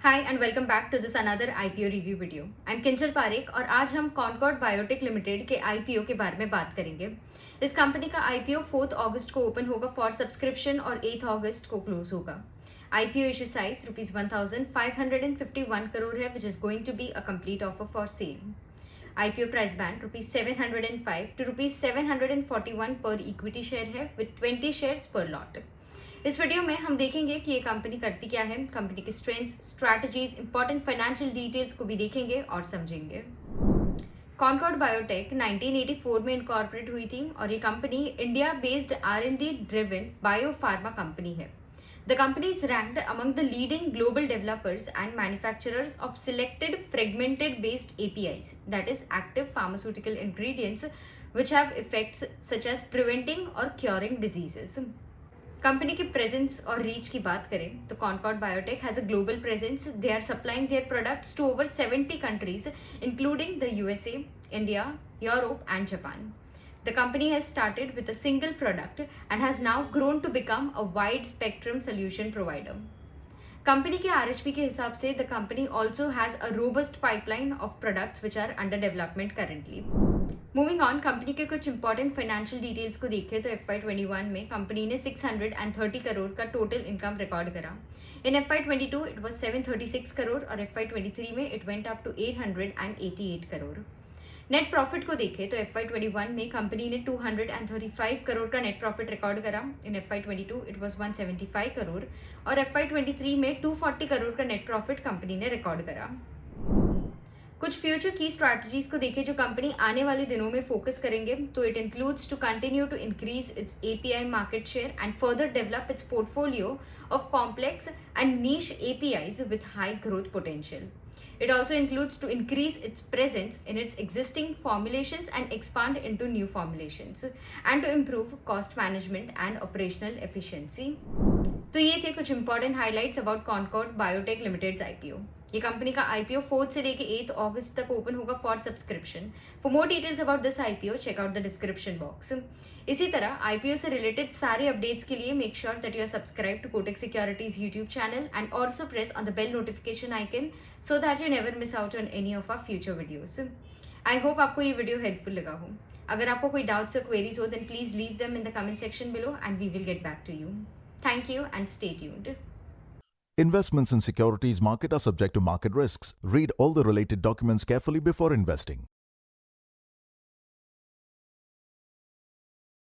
Hi and welcome back to this another IPO review video. I am Kinjal Parekh और आज हम Concord Biotech Limited के IPO के बारे में बात करेंगे। इस कंपनी का आईपीओ 4 अगस्त को ओपन होगा फॉर सब्सक्रिप्शन और 8 अगस्त को क्लोज होगा। आईपीओ इशू साइज ₹1551 करोड़ है, which is going to be a complete offer for sale. IPO price band ₹705 to ₹741 per equity share है विद 20 शेयर्स पर लॉट। इस वीडियो में हम देखेंगे कि ये कंपनी करती क्या है, कंपनी के strengths, strategies, important financial details को भी देखेंगे और समझेंगे। कॉनकॉर्ड बायोटेक 1984 में इनकॉर्पोरेट हुई थी और ये company India based R&D driven biopharma company है। The company is ranked among the leading global developers and manufacturers of selected fragmented based APIs, that is active pharmaceutical ingredients, which have effects such as preventing or curing diseases. Company के presence और reach की बात करें तो Concord Biotech has a global presence. They are supplying their products to over 70 countries including the USA, India, Europe and Japan. The company has started with a single product and has now grown to become a wide spectrum solution provider. Company के RHP के हिसाब से the company also has a robust pipeline of products which are under development currently. Moving on, company के कुछ important financial details को देखें तो FY21 में कंपनी ने 630 करोड़ का टोटल इनकम रिकॉर्ड करा। इन FY22 इट वॉज 736 करोड़ और FY23 में it went up to 888 crore. Net profit को देखें तो FY21 में कंपनी ने 235 करोड़ का नेट प्रॉफिट रिकॉर्ड करा। इन FY22 इट वाज 175 करोड़ और FY23 में 240 करोड़ का नेट प्रॉफिट कंपनी ने रिकॉर्ड करा। कुछ फ्यूचर की स्ट्रैटेजीज को देखें जो कंपनी आने वाले दिनों में फोकस करेंगे तो it includes to continue to increase its API market share and further develop its portfolio of complex and niche APIs with high growth potential. It also includes to increase its presence in its existing formulations and expand into new formulations and to improve cost management and operational efficiency. तो ये थे कुछ important highlights about Concord Biotech Limited's IPO. ये company का IPO 4 से लेके 8 अगस्त तक ओपन होगा for subscription. For more details about this IPO check out the description box. इसी तरह आईपीओ से रिलेटेड सारे अपडेट्स के लिए make sure that you are subscribe to Kotak Securities YouTube channel and also press on the bell notification icon so that you never miss out on any of our future videos. I hope आपको ये video helpful लगा हो। अगर आपको कोई doubts और queries हो then please leave them in the comment section below and we will get back to you. Thank you and stay tuned. Investments in securities market are subject to market risks. Read all the related documents carefully before investing.